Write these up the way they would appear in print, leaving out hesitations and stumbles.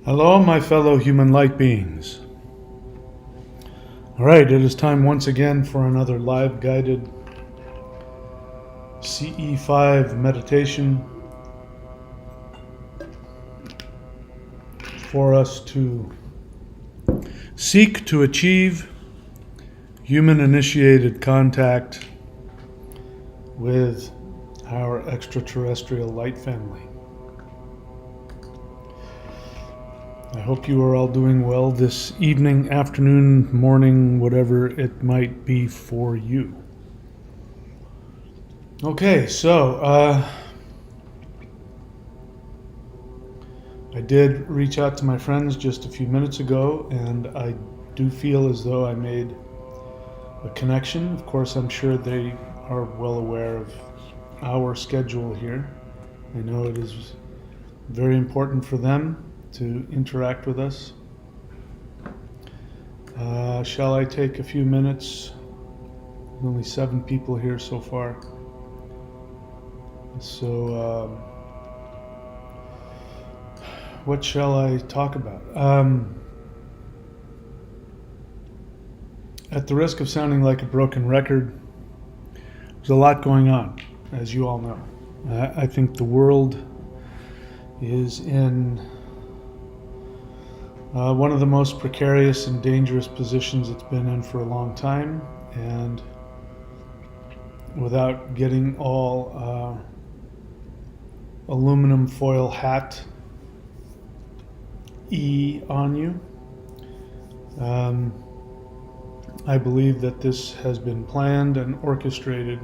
Hello, my fellow human light beings. All right, it is time once again for another live guided CE5 meditation for us to seek to achieve human initiated contact with our extraterrestrial light family. I hope you are all doing well this evening, afternoon, morning, whatever it might be for you. Okay, so I did reach out to my friends just a few minutes ago, and I do feel as though I made a connection. Of course, I'm sure they are well aware of our schedule here. I know it is very important for them to interact with us. Shall I take a few minutes? Only 7 people here so far. So, what shall I talk about? At the risk of sounding like a broken record, there's a lot going on, as you all know. I think the world is in one of the most precarious and dangerous positions it's been in for a long time, and without getting all aluminum foil hat on you, I believe that this has been planned and orchestrated.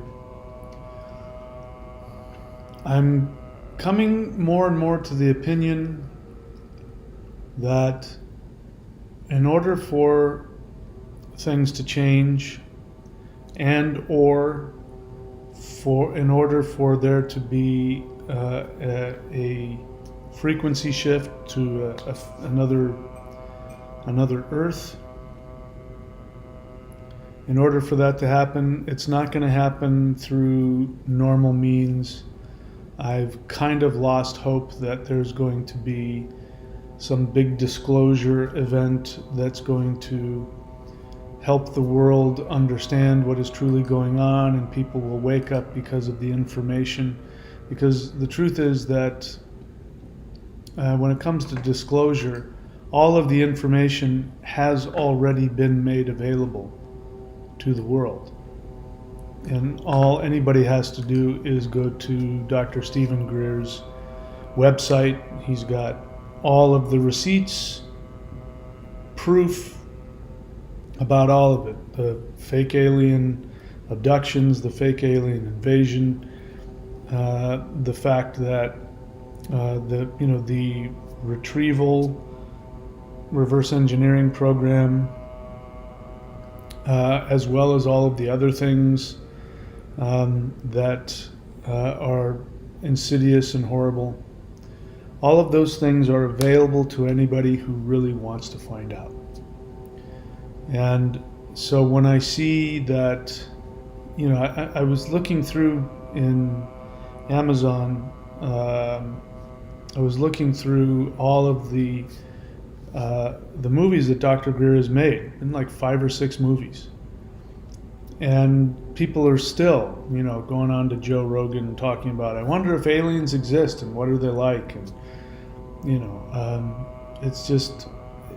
I'm coming more and more to the opinion that in order for things to change, and in order for there to be a frequency shift to another Earth, in order for that to happen, it's not going to happen through normal means. I've kind of lost hope that there's going to be some big disclosure event that's going to help the world understand what is truly going on, and people will wake up because of the information. Because the truth is that when it comes to disclosure, all of the information has already been made available to the world. And all anybody has to do is go to Dr. Stephen Greer's website. He's got all of the receipts, proof about all of it. The fake alien abductions, the fake alien invasion, the fact that the retrieval reverse engineering program, as well as all of the other things that are insidious and horrible. All of those things are available to anybody who really wants to find out. And so when I see that, I was looking through in Amazon, I was looking through all of the movies that Dr. Greer has made, in like 5 or 6 movies. And people are still, going on to Joe Rogan and talking about, I wonder if aliens exist and what are they like? And,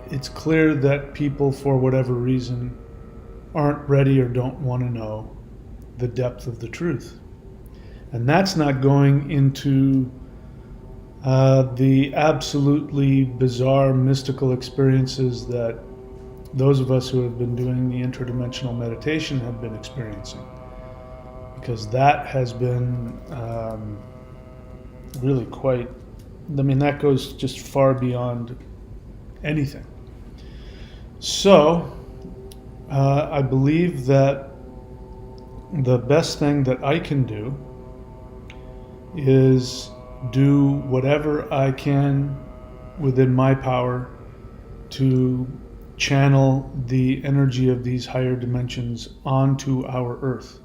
it's clear that people, for whatever reason, aren't ready or don't want to know the depth of the truth. And that's not going into the absolutely bizarre mystical experiences that those of us who have been doing the interdimensional meditation have been experiencing. Because that has been really quite, that goes just far beyond anything. So, I believe that the best thing that I can do is do whatever I can within my power to channel the energy of these higher dimensions onto our Earth,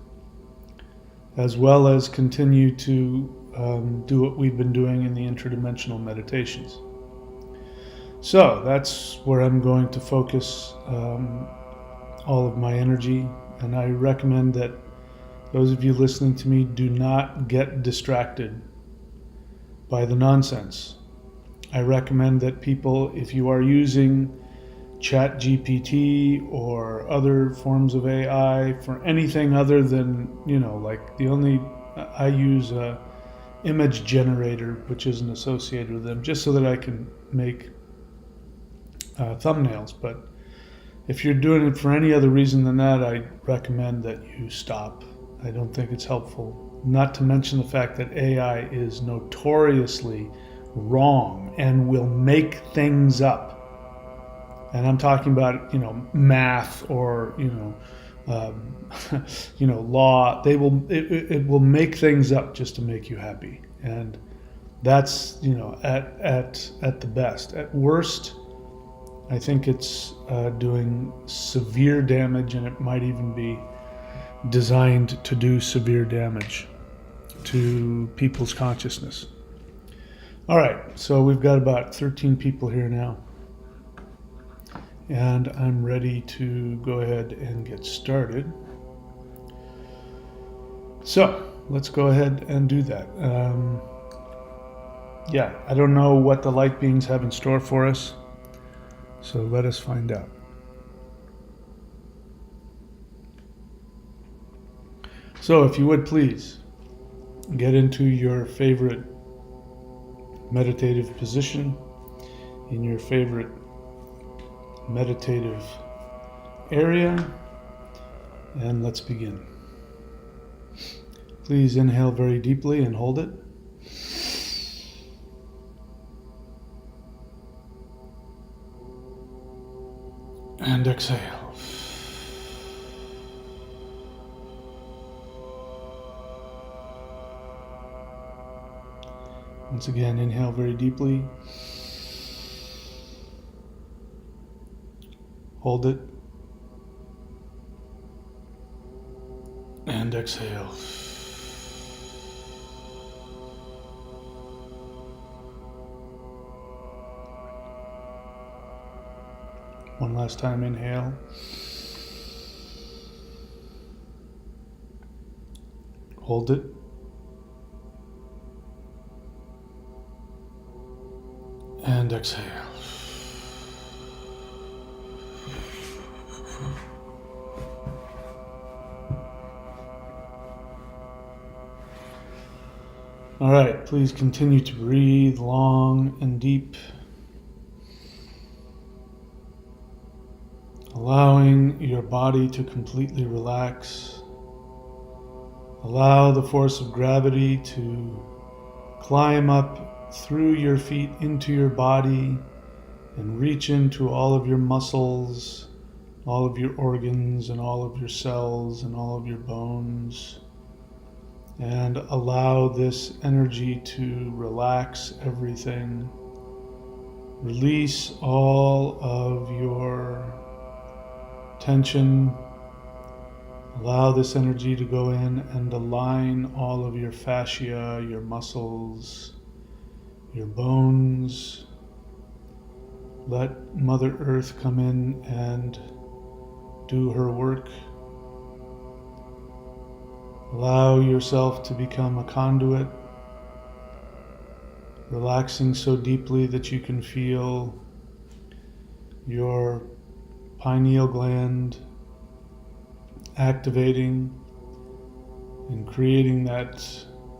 as well as continue to do what we've been doing in the interdimensional meditations. So that's where I'm going to focus all of my energy, and I recommend that those of you listening to me do not get distracted by the nonsense. I recommend that people, if you are using Chat GPT or other forms of AI for anything other than, like I use a image generator, which isn't associated with them, just so that I can make thumbnails. But if you're doing it for any other reason than that, I recommend that you stop. I don't think it's helpful. Not to mention the fact that AI is notoriously wrong and will make things up. And I'm talking about, math or, law. It will make things up just to make you happy. And that's, at the best. At worst, I think it's doing severe damage, and it might even be designed to do severe damage to people's consciousness. All right, so we've got about 13 people here now, and I'm ready to go ahead and get started. So let's go ahead and do that. I don't know what the light beings have in store for us, so let us find out. So if you would please get into your favorite meditative position, in your favorite meditative area, and let's begin. Please inhale very deeply and hold it. And exhale. Once again, inhale very deeply. Hold it. And exhale. One last time, inhale. Hold it. And exhale. All right, please continue to breathe long and deep, allowing your body to completely relax. Allow the force of gravity to climb up through your feet into your body and reach into all of your muscles, all of your organs, and all of your cells, and all of your bones. And allow this energy to relax everything. Release all of your tension. Allow this energy to go in and align all of your fascia, your muscles, your bones. Let Mother Earth come in and do her work. Allow yourself to become a conduit, relaxing so deeply that you can feel your pineal gland activating and creating that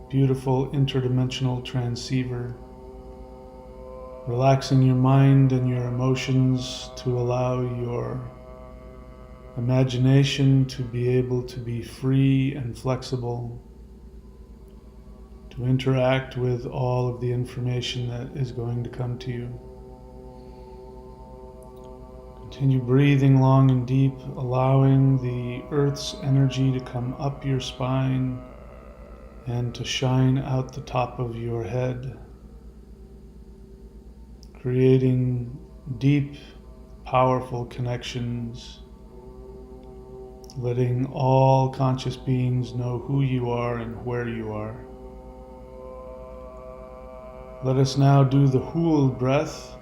beautiful interdimensional transceiver, relaxing your mind and your emotions to allow your imagination to be able to be free and flexible, to interact with all of the information that is going to come to you. Continue breathing long and deep, allowing the Earth's energy to come up your spine and to shine out the top of your head, creating deep, powerful connections, letting all conscious beings know who you are and where you are. Let us now do the Hul breath,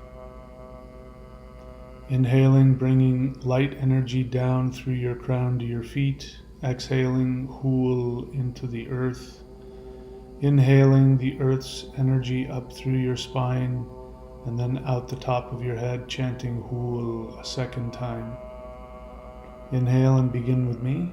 Inhaling, bringing light energy down through your crown to your feet. Exhaling, hool into the earth. Inhaling the earth's energy up through your spine and then out the top of your head, chanting hool a second time. Inhale and begin with me.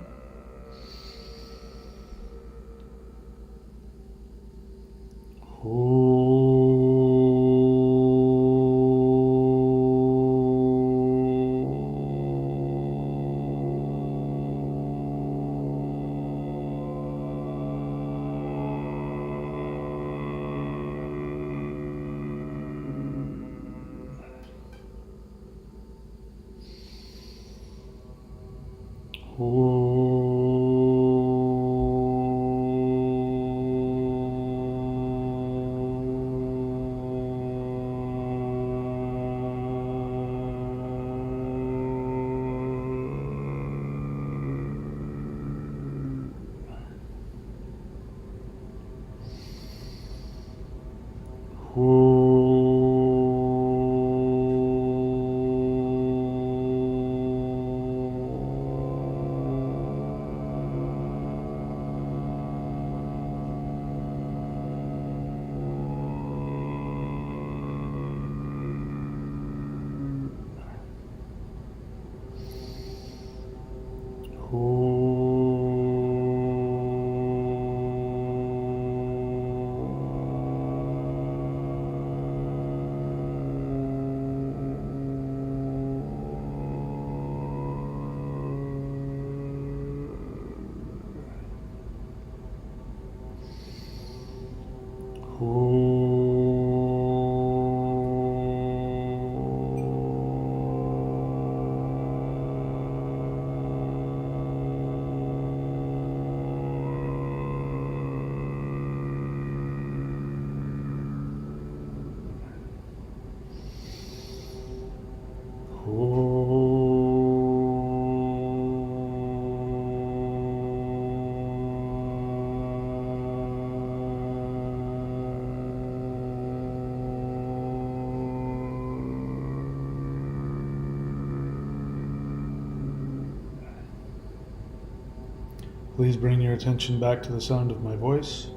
Please bring your attention back to the sound of my voice.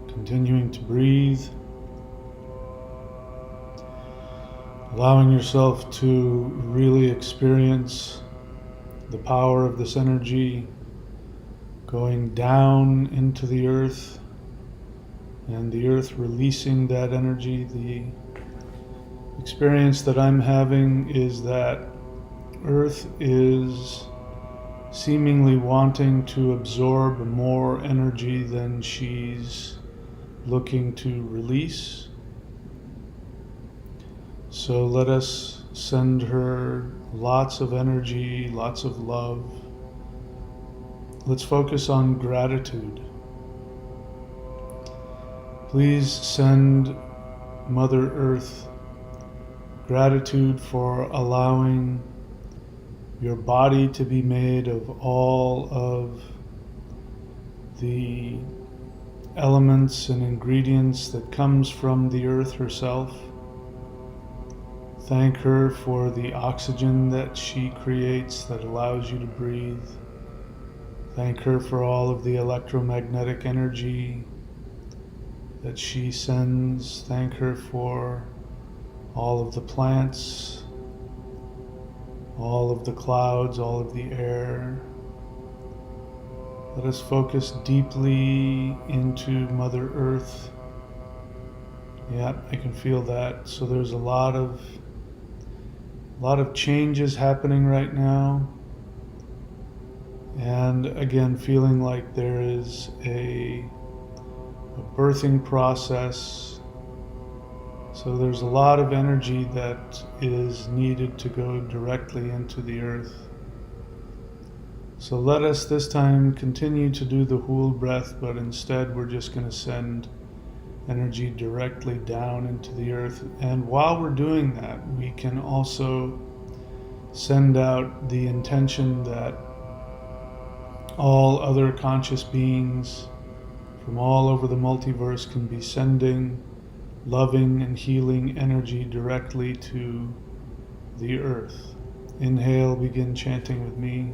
Continuing to breathe. Allowing yourself to really experience the power of this energy going down into the earth and the earth releasing that energy. The experience that I'm having is that earth is seemingly wanting to absorb more energy than she's looking to release. So let us send her lots of energy, lots of love. Let's focus on gratitude. Please send Mother Earth gratitude for allowing your body to be made of all of the elements and ingredients that comes from the earth herself. Thank her for the oxygen that she creates that allows you to breathe. Thank her for all of the electromagnetic energy that she sends. Thank her for all of the plants, all of the clouds, all of the air. Let us focus deeply into Mother Earth. Yeah, I can feel that. So there's a lot of changes happening right now. And again, feeling like there is a birthing process. So there's a lot of energy that is needed to go directly into the earth. So let us this time continue to do the whole breath, but instead we're just going to send energy directly down into the earth. And while we're doing that, we can also send out the intention that all other conscious beings from all over the multiverse can be sending loving and healing energy directly to the earth. Inhale, begin chanting with me.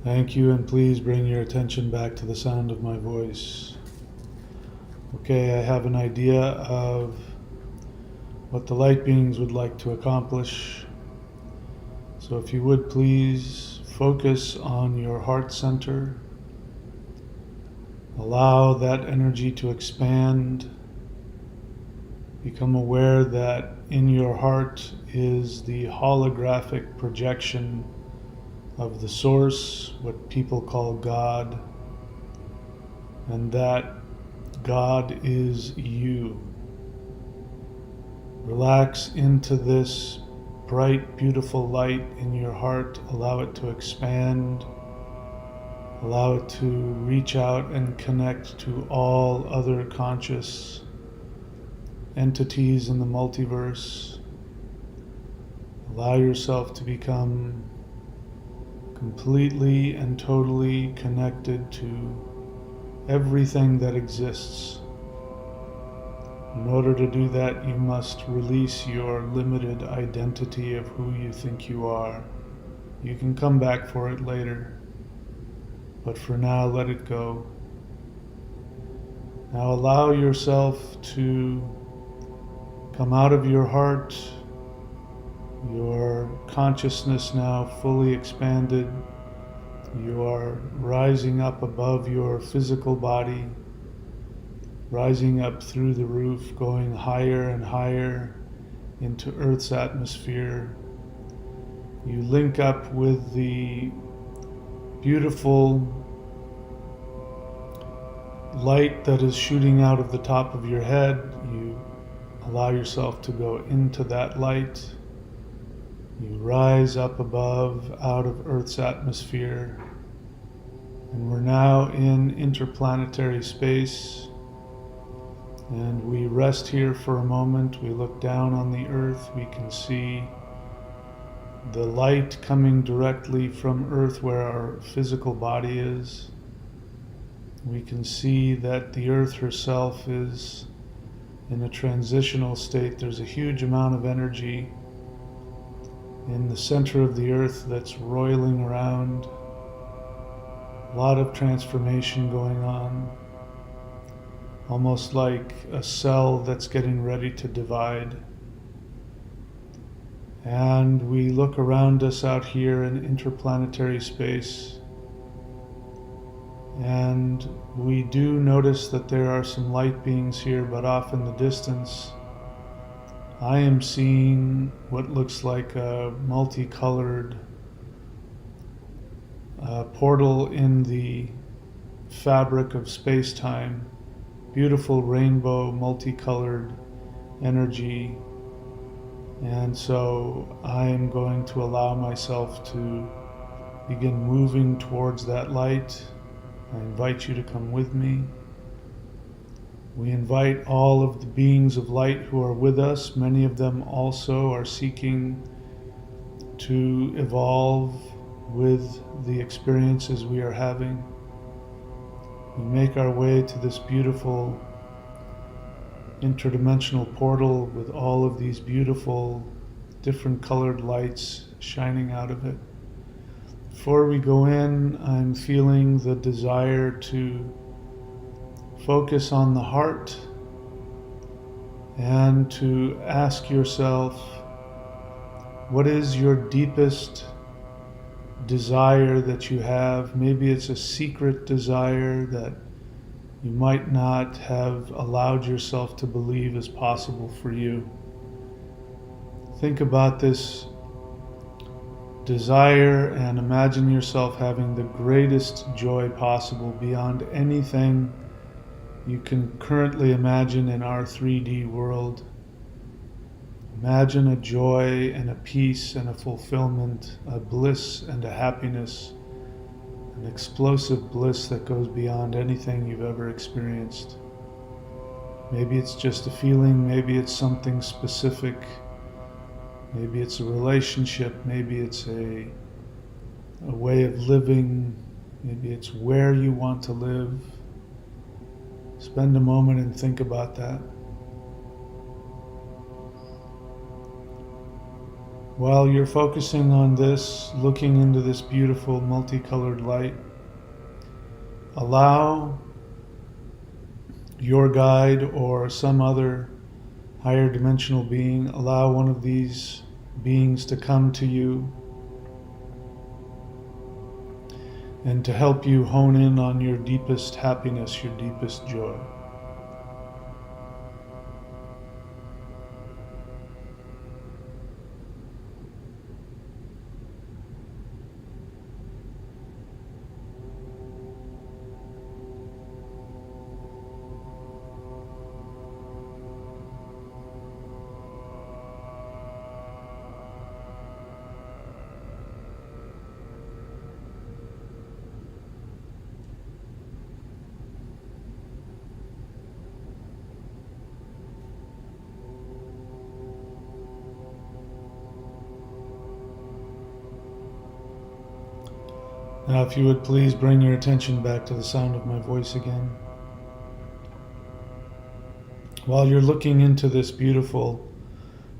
Thank you, and please bring your attention back to the sound of my voice. Okay, I have an idea of what the light beings would like to accomplish. So if you would please focus on your heart center. Allow that energy to expand. Become aware that in your heart is the holographic projection of the source, what people call God, and that God is you. Relax into this bright, beautiful light in your heart. Allow it to expand. Allow it to reach out and connect to all other conscious entities in the multiverse. Allow yourself to become completely and totally connected to everything that exists. In order to do that, you must release your limited identity of who you think you are. You can come back for it later, but for now, let it go. Now allow yourself to come out of your heart, your consciousness now fully expanded. You are rising up above your physical body, rising up through the roof, going higher and higher into Earth's atmosphere. You link up with the beautiful light that is shooting out of the top of your head. You allow yourself to go into that light. You rise up above, out of Earth's atmosphere, and we're now in interplanetary space, and we rest here for a moment. We look down on the Earth. We can see the light coming directly from Earth where our physical body is. We can see that the Earth herself is in a transitional state. There's a huge amount of energy in the center of the Earth that's roiling around. A lot of transformation going on, almost like a cell that's getting ready to divide. And we look around us out here in interplanetary space, and we do notice that there are some light beings here, but off in the distance I am seeing what looks like a multicolored portal in the fabric of space-time, beautiful rainbow, multicolored energy. And so I am going to allow myself to begin moving towards that light. I invite you to come with me. We invite all of the beings of light who are with us. Many of them also are seeking to evolve with the experiences we are having. We make our way to this beautiful interdimensional portal with all of these beautiful different colored lights shining out of it. Before we go in, I'm feeling the desire to focus on the heart and to ask yourself, what is your deepest desire that you have? Maybe it's a secret desire that you might not have allowed yourself to believe is possible for you. Think about this desire and imagine yourself having the greatest joy possible beyond anything you can currently imagine in our 3D world. Imagine a joy and a peace and a fulfillment, a bliss and a happiness, an explosive bliss that goes beyond anything you've ever experienced. Maybe it's just a feeling, maybe it's something specific, maybe it's a relationship, maybe it's a way of living, maybe it's where you want to live. Spend a moment and think about that. While you're focusing on this, looking into this beautiful multicolored light, allow your guide or some other higher dimensional being, allow one of these beings to come to you and to help you hone in on your deepest happiness, your deepest joy. Now, if you would please bring your attention back to the sound of my voice again. While you're looking into this beautiful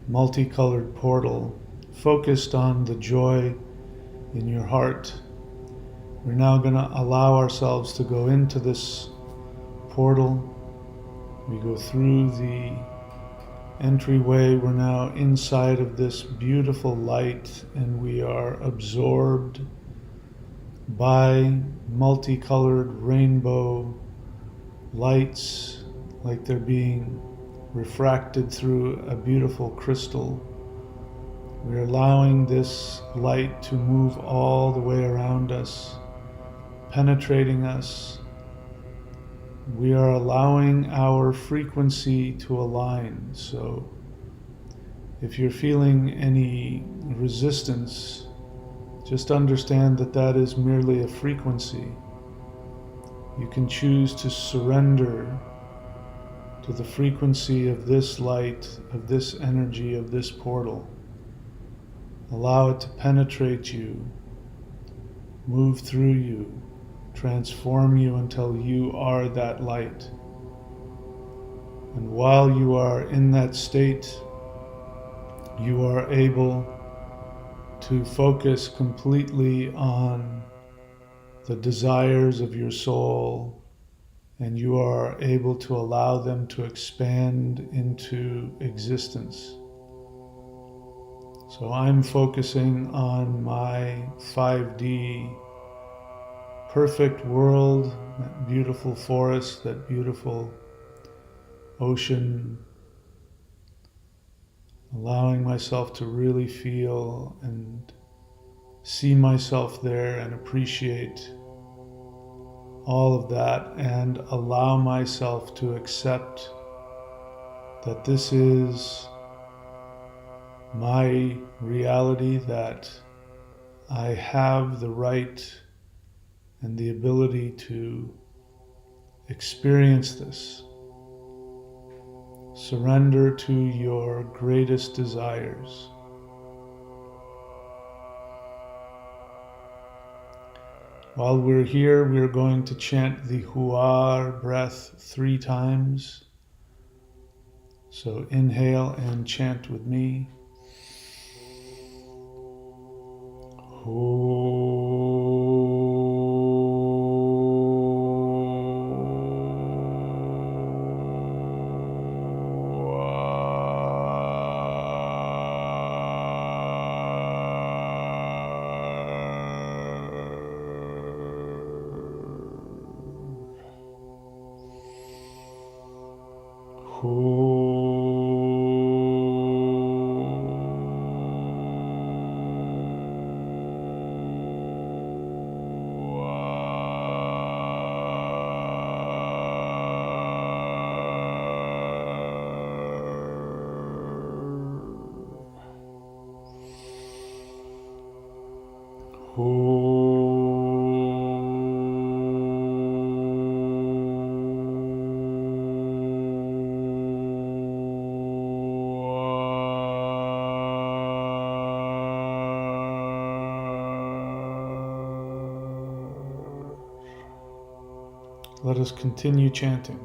multicolored portal, focused on the joy in your heart, we're now going to allow ourselves to go into this portal. We go through the entryway. We're now inside of this beautiful light, and we are absorbed by multicolored rainbow lights, like they're being refracted through a beautiful crystal. We're allowing this light to move all the way around us, penetrating us. We are allowing our frequency to align. So if you're feeling any resistance, just understand that that is merely a frequency. You can choose to surrender to the frequency of this light, of this energy, of this portal. Allow it to penetrate you, move through you, transform you until you are that light. And while you are in that state, you are able to focus completely on the desires of your soul, and you are able to allow them to expand into existence. So I'm focusing on my 5D perfect world, that beautiful forest, that beautiful ocean, allowing myself to really feel and see myself there and appreciate all of that and allow myself to accept that this is my reality, that I have the right and the ability to experience this. Surrender to your greatest desires. While we're here, we're going to chant the Huar breath 3 times. So inhale and chant with me. Let us continue chanting.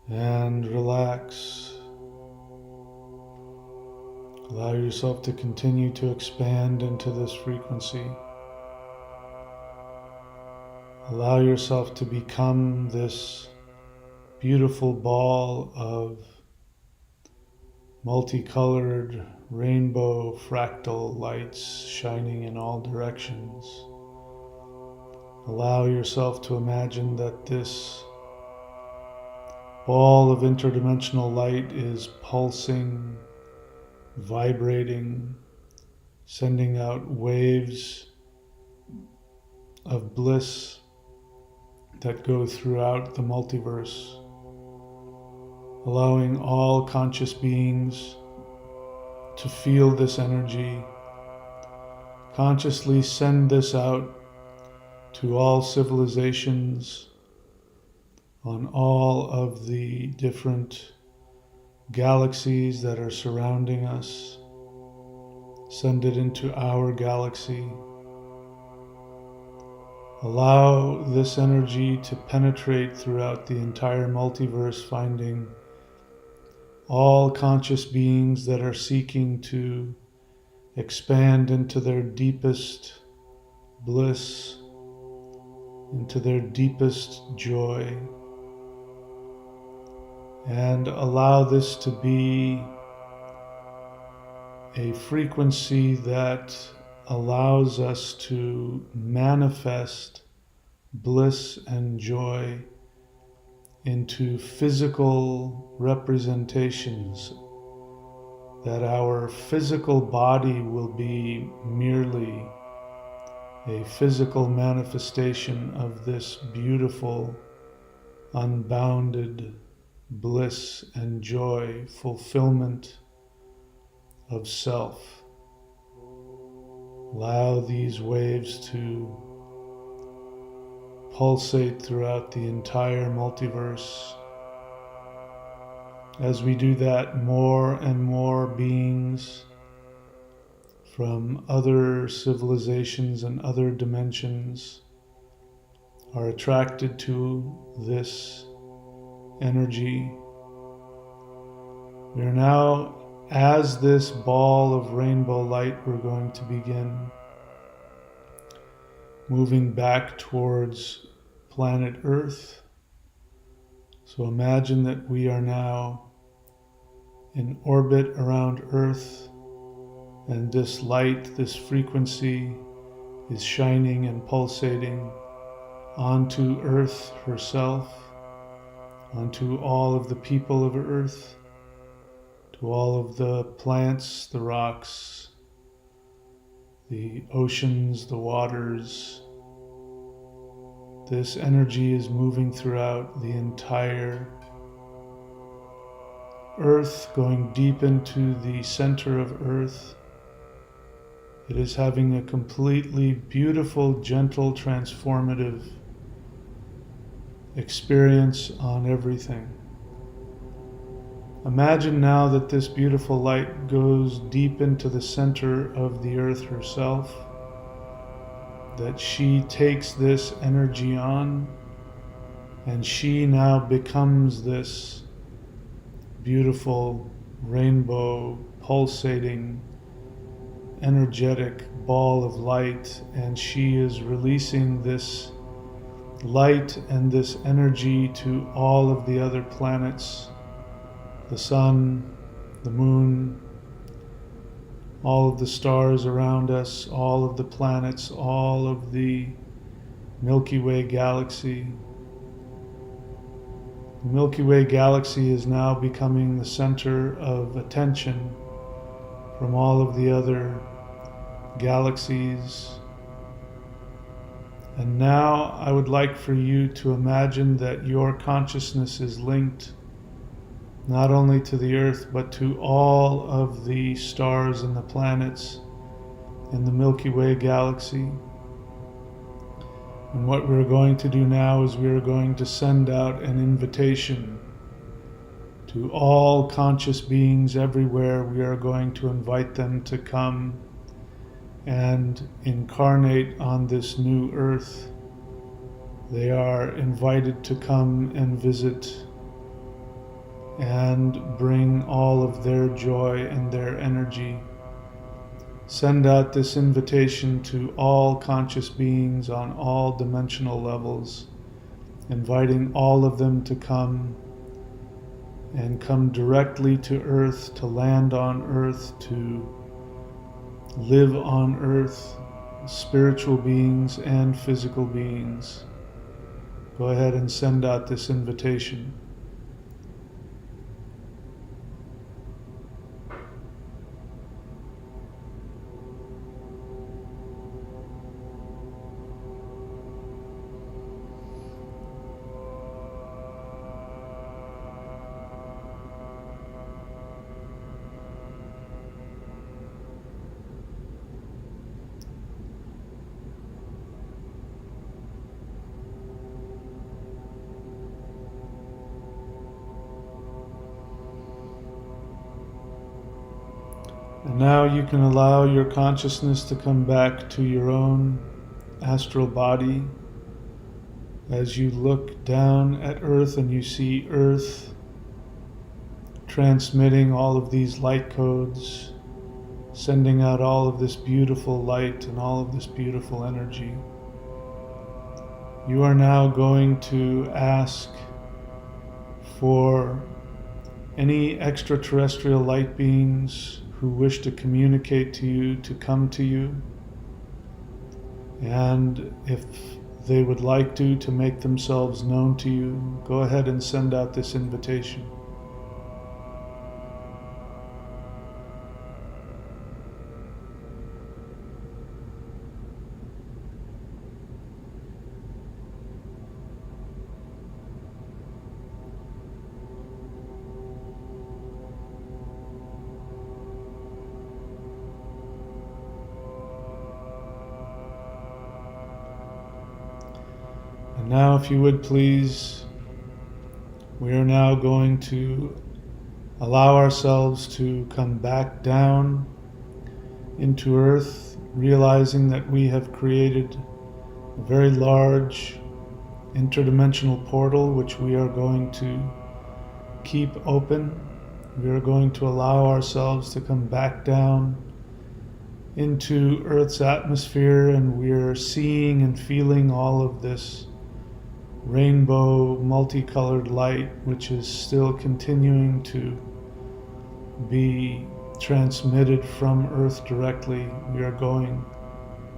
And relax. Allow yourself to continue to expand into this frequency. Allow yourself to become this beautiful ball of multicolored rainbow fractal lights shining in all directions. Allow yourself to imagine that this ball of interdimensional light is pulsing, vibrating, sending out waves of bliss that go throughout the multiverse, allowing all conscious beings to feel this energy, consciously send this out to all civilizations on all of the different galaxies that are surrounding us. Send it into our galaxy. Allow this energy to penetrate throughout the entire multiverse, finding all conscious beings that are seeking to expand into their deepest bliss, into their deepest joy. and allow this to be a frequency that allows us to manifest bliss and joy into physical representations, that our physical body will be merely a physical manifestation of this beautiful, unbounded bliss and joy, fulfillment of self. Allow these waves to pulsate throughout the entire multiverse. As we do that, more and more beings from other civilizations and other dimensions are attracted to this energy. We are now, as this ball of rainbow light, we're going to begin moving back towards planet Earth. So imagine that we are now in orbit around Earth, and this light, this frequency is shining and pulsating onto Earth herself, onto all of the people of Earth, to all of the plants, the rocks, the oceans, the waters. This energy is moving throughout the entire Earth, going deep into the center of Earth. It is having a completely beautiful, gentle, transformative experience on everything. Imagine now that this beautiful light goes deep into the center of the Earth herself, that she takes this energy on, and she now becomes this beautiful rainbow, pulsating, energetic ball of light, and she is releasing this light and this energy to all of the other planets, the sun, the moon, all of the stars around us, all of the planets, all of the Milky Way galaxy. The Milky Way galaxy is now becoming the center of attention from all of the other galaxies. And now I would like for you to imagine that your consciousness is linked not only to the Earth, but to all of the stars and the planets in the Milky Way galaxy. And what we're going to do now is we're going to send out an invitation to all conscious beings everywhere. We are going to invite them to come and incarnate on this new Earth. They are invited to come and visit and bring all of their joy and their energy. Send out this invitation to all conscious beings on all dimensional levels, inviting all of them to come and come directly to Earth, to land on Earth, to live on Earth, spiritual beings and physical beings. Go ahead and send out this invitation. And now you can allow your consciousness to come back to your own astral body as you look down at Earth and you see Earth transmitting all of these light codes, sending out all of this beautiful light and all of this beautiful energy. You are now going to ask for any extraterrestrial light beings who wish to communicate to you to come to you. And if they would like to make themselves known to you, go ahead and send out this invitation. And now, if you would please, we are now going to allow ourselves to come back down into Earth, realizing that we have created a very large interdimensional portal which we are going to keep open. We are going to allow ourselves to come back down into Earth's atmosphere, and we are seeing and feeling all of this rainbow multicolored light which is still continuing to be transmitted from Earth directly. We are going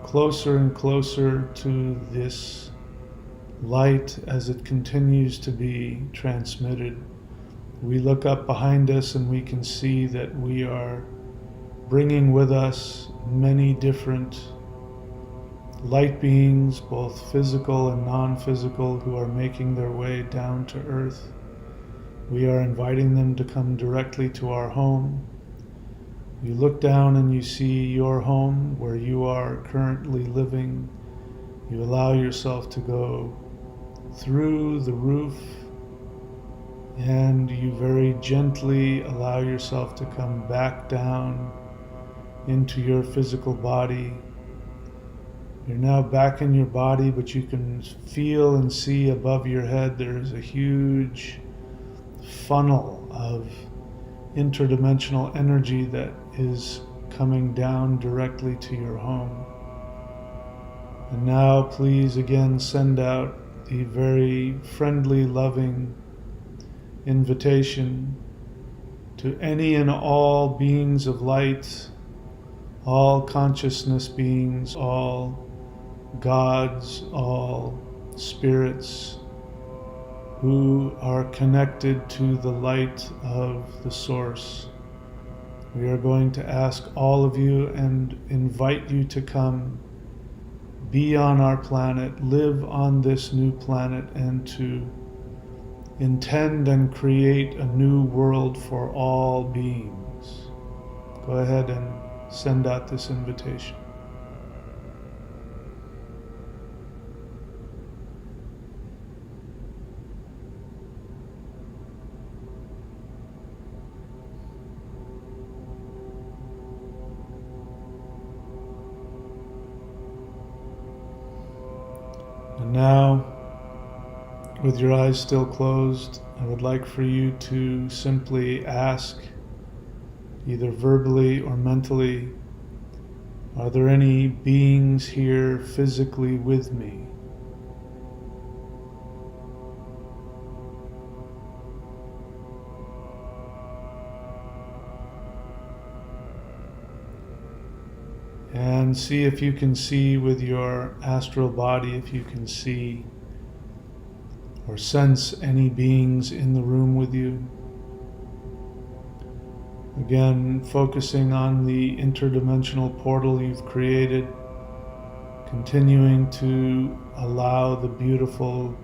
closer and closer to this light as it continues to be transmitted. We look up behind us and we can see that we are bringing with us many different light beings, both physical and non-physical, who are making their way down to Earth. We are inviting them to come directly to our home. You look down and you see your home where you are currently living. You allow yourself to go through the roof, and you very gently allow yourself to come back down into your physical body. You're now back in your body, but you can feel and see above your head there is a huge funnel of interdimensional energy that is coming down directly to your home. And now please again send out the very friendly, loving invitation to any and all beings of light, all consciousness beings, all gods, all spirits who are connected to the light of the source. We are going to ask all of you and invite you to come, be on our planet, live on this new planet, and to intend and create a new world for all beings. Go ahead and send out this invitation. And now, with your eyes still closed, I would like for you to simply ask, either verbally or mentally, are there any beings here physically with me? And see if you can see with your astral body, if you can see or sense any beings in the room with you. Again, focusing on the interdimensional portal you've created, continuing to allow the beautiful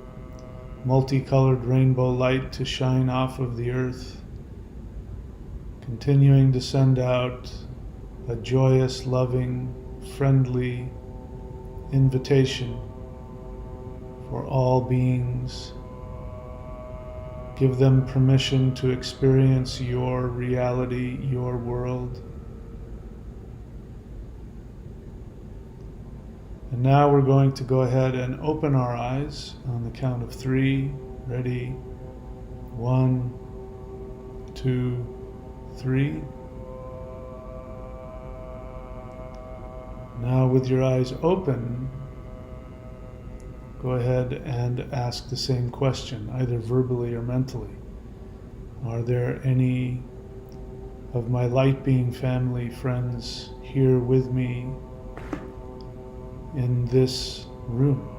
multicolored rainbow light to shine off of the earth, continuing to send out a joyous, loving, friendly invitation for all beings. Give them permission to experience your reality, your world. And now we're going to go ahead and open our eyes on the count of 3. Ready? 1, 2, 3. Now with your eyes open, go ahead and ask the same question, either verbally or mentally. Are there any of my light being family, friends here with me in this room?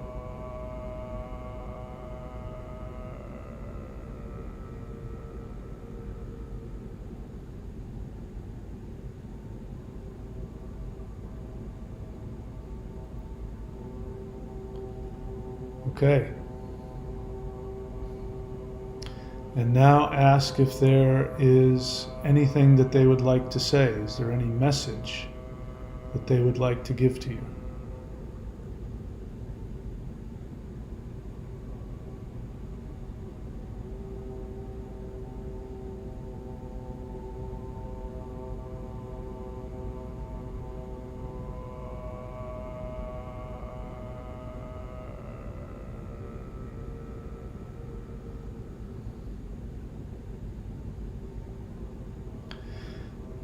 Okay. And now ask if there is anything that they would like to say. Is there any message that they would like to give to you?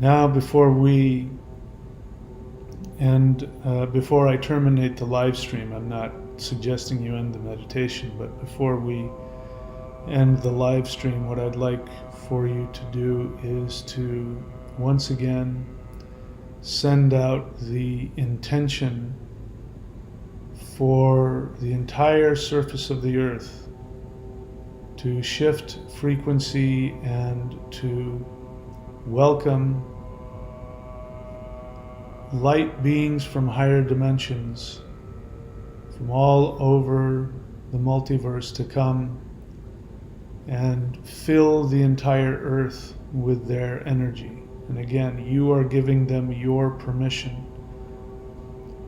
Now, before I terminate the live stream, I'm not suggesting you end the meditation, but before we end the live stream, what I'd like for you to do is to once again send out the intention for the entire surface of the earth to shift frequency and to welcome light beings from higher dimensions from all over the multiverse to come and fill the entire earth with their energy. And again, you are giving them your permission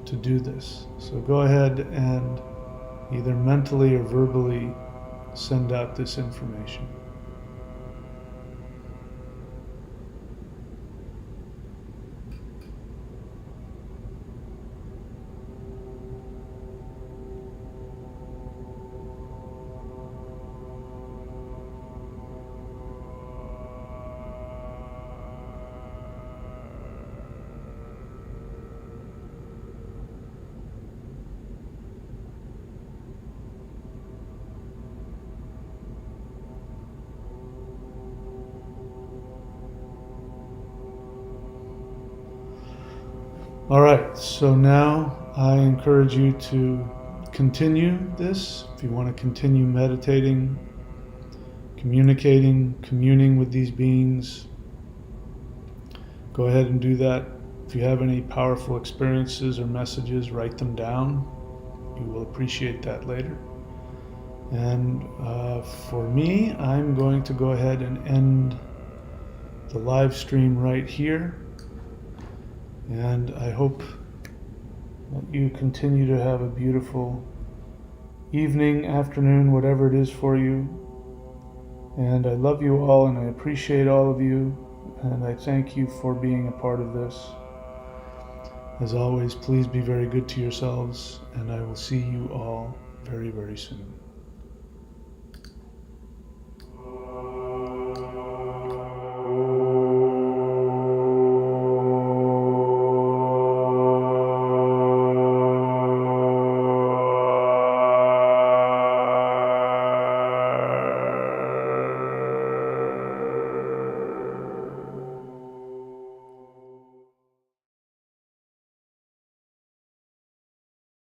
to do this. So go ahead and either mentally or verbally send out this information. All right, so now I encourage you to continue this. If you want to continue meditating, communicating, communing with these beings, go ahead and do that. If you have any powerful experiences or messages, write them down. You will appreciate that later. And for me, I'm going to go ahead and end the live stream right here. And I hope that you continue to have a beautiful evening, afternoon, whatever it is for you. And I love you all, and I appreciate all of you, and I thank you for being a part of this. As always, please be very good to yourselves, and I will see you all very, very soon.